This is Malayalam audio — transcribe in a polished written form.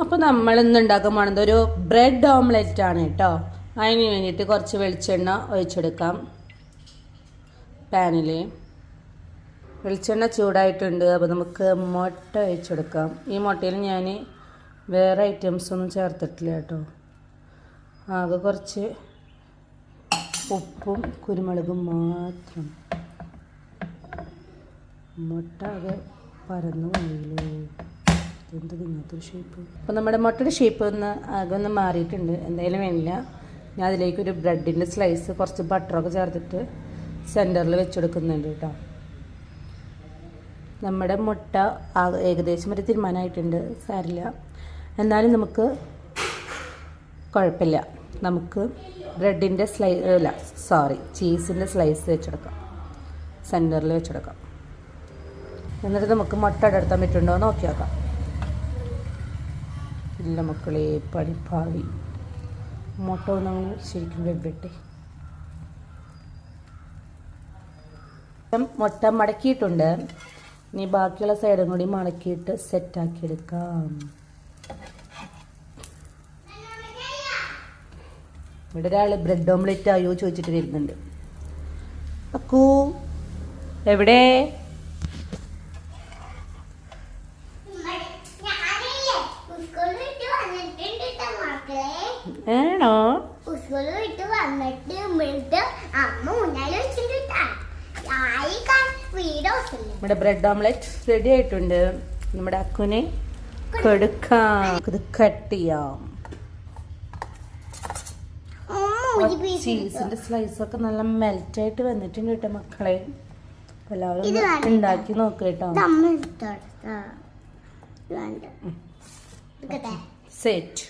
അപ്പോൾ നമ്മൾ ഇന്ന് ഉണ്ടാക്കാൻ പോകുന്നത് ഒരു ബ്രെഡ് ഓംലെറ്റ് ആണ് കേട്ടോ. അതിന് വേണ്ടിയിട്ട് കുറച്ച് വെളിച്ചെണ്ണ ഒഴിച്ചെടുക്കാം. പാനിൽ വെളിച്ചെണ്ണ ചൂടായിട്ടുണ്ട്. അപ്പോൾ നമുക്ക് മുട്ട ഒഴിച്ചെടുക്കാം. ഈ മുട്ടയിൽ ഞാൻ വേറെ ഐറ്റംസ് ഒന്നും ചേർത്തിട്ടില്ല കേട്ടോ. ആകെ കുറച്ച് ഉപ്പും കുരുമുളകും മാത്രം. മുട്ട ആകെ പരന്നു പോയില്ലേ, എന്ത് ഇങ്ങനത്തൊരു ഷേപ്പ്. അപ്പോൾ നമ്മുടെ മുട്ടയുടെ ഷേപ്പ് ആകെ ഒന്ന് മാറിയിട്ടുണ്ട്. എന്തായാലും വേണ്ടില്ല, ഞാൻ അതിലേക്കൊരു ബ്രെഡിൻ്റെ സ്ലൈസ് കുറച്ച് ബട്ടറൊക്കെ ചേർത്തിട്ട് സെൻറ്ററിൽ വെച്ചെടുക്കുന്നുണ്ട് കേട്ടോ. നമ്മുടെ മുട്ട ഏകദേശം ഒരു തീരുമാനമായിട്ടുണ്ട്. സാരില്ല, എന്നാലും നമുക്ക് കുഴപ്പമില്ല. നമുക്ക് ബ്രെഡിൻ്റെ ചീസിൻ്റെ സ്ലൈസ് വെച്ചെടുക്കാം, സെൻറ്ററിൽ വെച്ചെടുക്കാം. എന്നിട്ട് നമുക്ക് മുട്ട അടർത്താൻ പറ്റുന്നുണ്ടോ എന്ന് നോക്കി നോക്കാം. ഇല്ല മക്കളെ, പഠിപ്പാവി മുട്ട നമ്മൾ ശരിക്കും വെവ്വട്ടെ. മുട്ട മടക്കിയിട്ടുണ്ട്. ഇനി ബാക്കിയുള്ള സൈഡും കൂടി മടക്കിയിട്ട് സെറ്റാക്കി എടുക്കാം. ഇവിടെ ഒരാൾ ബ്രെഡ് ഓംലെറ്റ് ആയോ ചോദിച്ചിട്ട് വരുന്നുണ്ട്. അക്കൂ എവിടെ? ആണോ? നമ്മുടെ ബ്രെഡ് ഓംലെറ്റ് റെഡി ആയിട്ടുണ്ട്. നമ്മുടെ അക്കുനെ കൊടുക്കാം. ഇത് കട്ട് ചെയ്യാം. ചീസിന്റെ സ്ലൈസ് ഒക്കെ നല്ല മെൽറ്റ് ആയിട്ട് വന്നിട്ടുണ്ട് കേട്ടോ മക്കളെ. എല്ലാവരും ഉണ്ടാക്കി നോക്ക് കേട്ടോ. സെറ്റ്.